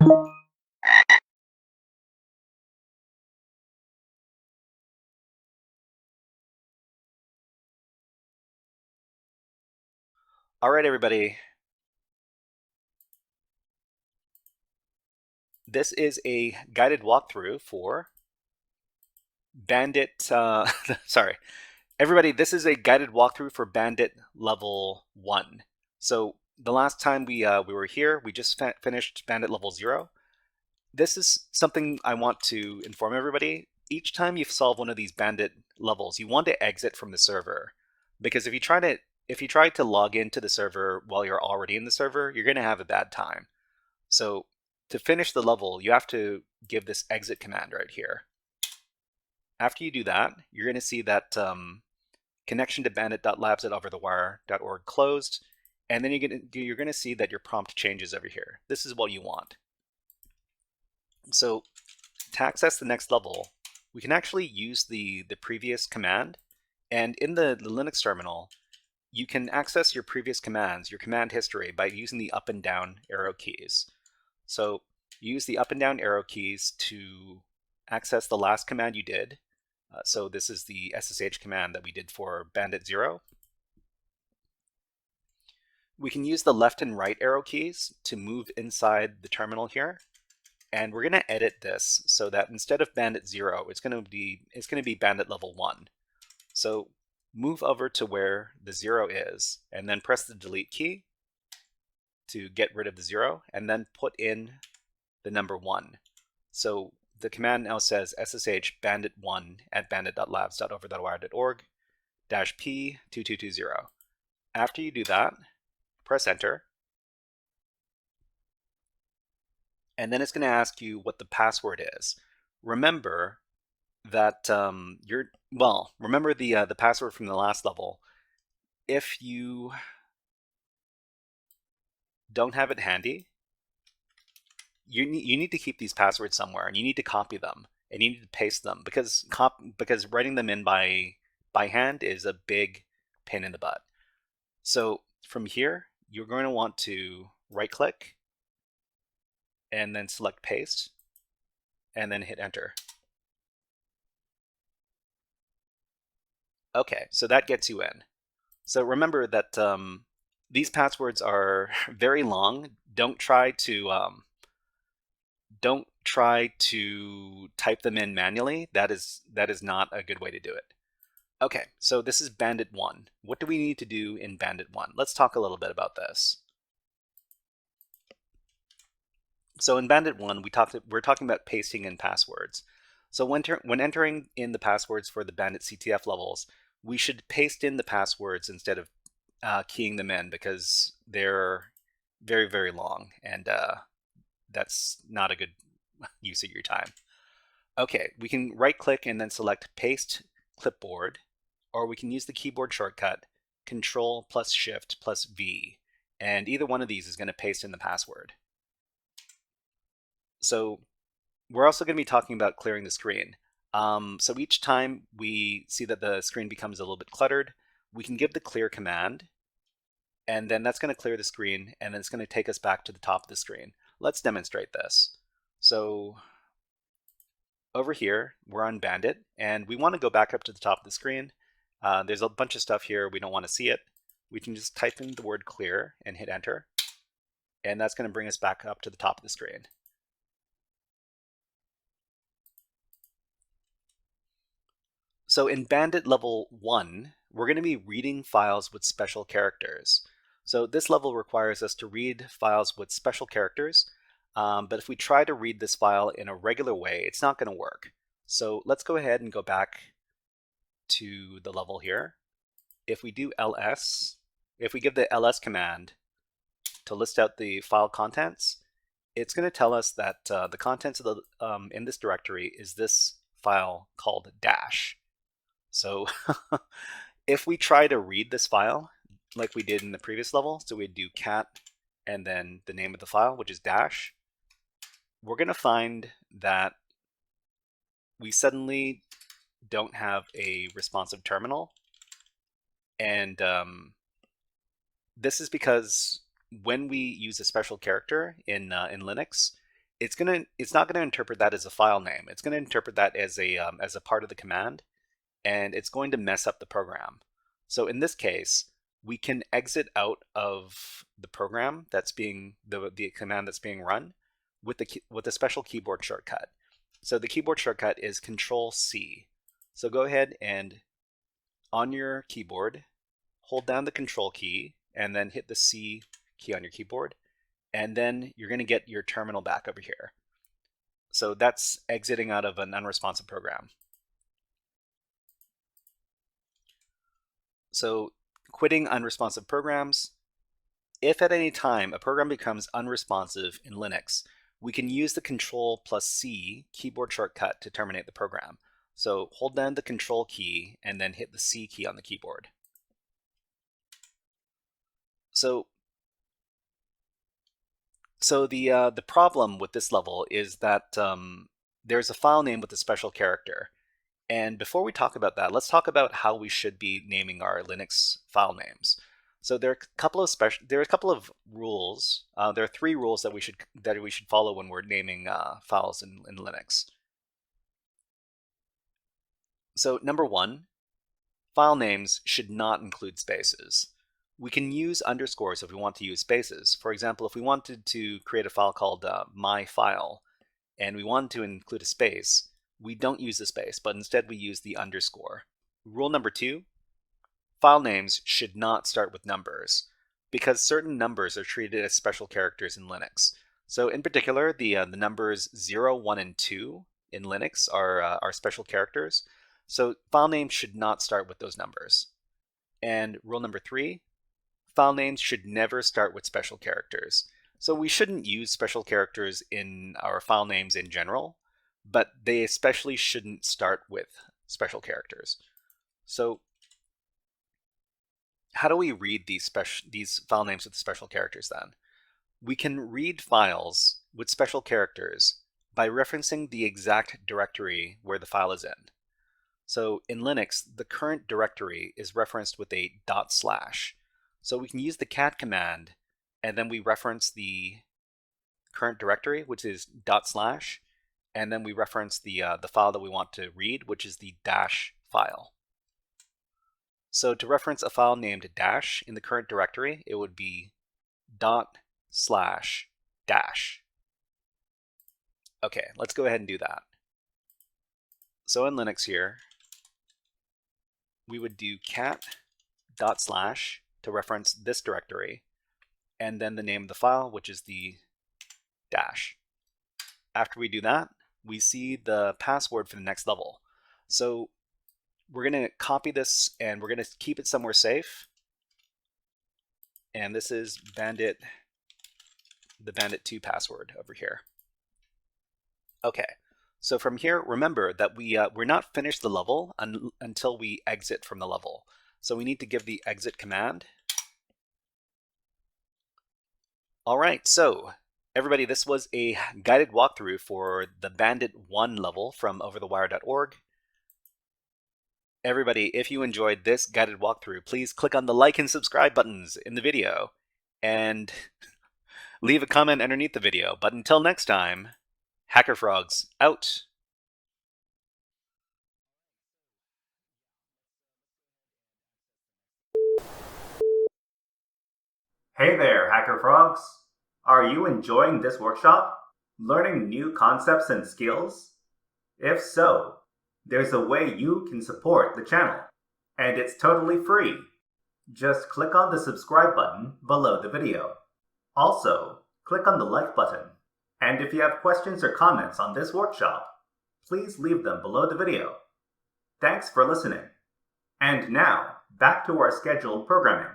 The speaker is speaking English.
All right, everybody. This is a guided walkthrough for Bandit. Sorry, everybody. This is a guided walkthrough for Bandit level 1. So the last time we were here, we just finished Bandit level 0. This is something I want to inform everybody. Each time you solve one of these Bandit levels, you want to exit from the server, because if you try to log into the server while you're already in the server, you're going to have a bad time. So to finish the level, you have to give this exit command right here. After you do that, you're going to see that connection to bandit.labs.overthewire.org closed, and then you're going to see that your prompt changes over here. This is what you want. So to access the next level, we can actually use the previous command, and in the Linux terminal, you can access your previous commands, your command history, by using the up and down arrow keys. So use the up and down arrow keys to access the last command you did. So this is the SSH command that we did for Bandit 0. We can use the left and right arrow keys to move inside the terminal here. And we're going to edit this so that instead of Bandit 0, it's going to be Bandit level 1. So move over to where the 0 is, and then press the delete key to get rid of the 0, and then put in the number 1. So the command now says ssh bandit1 at bandit.labs.overthewire.org -p2220. After you do that, press enter. And then it's going to ask you what the password is. Remember that remember the password from the last level. If you don't have it handy, you need to keep these passwords somewhere, and you need to copy them, and you need to paste them, because writing them in by hand is a big pain in the butt. So from here, you're going to want to right click and then select paste, and then hit enter. Okay, so that gets you in. So remember that these passwords are very long. Don't try to type them in manually. That is not a good way to do it. Okay, so this is Bandit 1. What do we need to do in Bandit 1? Let's talk a little bit about this. So in Bandit 1, we're talking about pasting in passwords. So when entering in the passwords for the Bandit CTF levels, we should paste in the passwords instead of keying them in, because they're very, very long, and that's not a good use of your time. Okay, we can right click and then select paste clipboard, or we can use the keyboard shortcut Control plus Shift plus V, and either one of these is going to paste in the password. So we're also going to be talking about clearing the screen. So each time we see that the screen becomes a little bit cluttered, we can give the clear command, and then that's going to clear the screen, and then it's going to take us back to the top of the screen. Let's demonstrate this. So over here, we're on Bandit, and we want to go back up to the top of the screen. There's a bunch of stuff here. We don't want to see it. We can just type in the word clear and hit enter, and that's going to bring us back up to the top of the screen. So in Bandit level 1, we're going to be reading files with special characters. So this level requires us to read files with special characters, but if we try to read this file in a regular way, it's not going to work. So let's go ahead and go back to the level here. If we do ls, if we give the ls command to list out the file contents, it's going to tell us that the contents of the in this directory is this file called dash. So if we try to read this file like we did in the previous level, so we'd do cat and then the name of the file, which is dash, we're going to find that we suddenly don't have a responsive terminal. And this is because when we use a special character in Linux, it's not gonna interpret that as a file name. It's gonna interpret that as a part of the command, and it's going to mess up the program. So in this case, we can exit out of the program that's being the command that's being run with a special keyboard shortcut. So the keyboard shortcut is Control C. So go ahead and on your keyboard, hold down the Control key and then hit the C key on your keyboard, and then you're going to get your terminal back over here. So that's exiting out of an unresponsive program. So quitting unresponsive programs. If at any time a program becomes unresponsive in Linux, we can use the Control plus C keyboard shortcut to terminate the program. So hold down the Control key and then hit the C key on the keyboard. So the problem with this level is that there's a file name with a special character. And before we talk about that, let's talk about how we should be naming our Linux file names. So there are a couple of rules. There are 3 rules that we should follow when we're naming files in Linux. So number 1, file names should not include spaces. We can use underscores if we want to use spaces. For example, if we wanted to create a file called myfile and we wanted to include a space, we don't use the space, but instead we use the underscore. Rule number 2, file names should not start with numbers because certain numbers are treated as special characters in Linux. So in particular, the numbers 0, 1, and 2 in Linux are special characters. So file names should not start with those numbers. And rule number 3, file names should never start with special characters. So we shouldn't use special characters in our file names in general, but they especially shouldn't start with special characters. So how do we read these file names with special characters then? We can read files with special characters by referencing the exact directory where the file is in. So in Linux, the current directory is referenced with a /. So we can use the cat command, and then we reference the current directory, which is /, and then we reference the file that we want to read, which is the - file. So to reference a file named dash in the current directory, it would be // dash. Okay, let's go ahead and do that. So in Linux here, we would do cat // to reference this directory, and then the name of the file, which is the dash. After we do that, we see the password for the next level. So we're going to copy this and we're going to keep it somewhere safe. And this is Bandit, the Bandit 2 password over here. Okay, so from here, remember that we're not finished the level until we exit from the level. So we need to give the exit command. All right, so everybody, this was a guided walkthrough for the Bandit 1 level from overthewire.org. Everybody, if you enjoyed this guided walkthrough, please click on the like and subscribe buttons in the video and leave a comment underneath the video. But until next time, HackerFrogs out. Hey there, HackerFrogs! Are you enjoying this workshop? Learning new concepts and skills? If so, there's a way you can support the channel, and it's totally free. Just click on the subscribe button below the video. Also, click on the like button. And if you have questions or comments on this workshop, please leave them below the video. Thanks for listening. And now, back to our scheduled programming.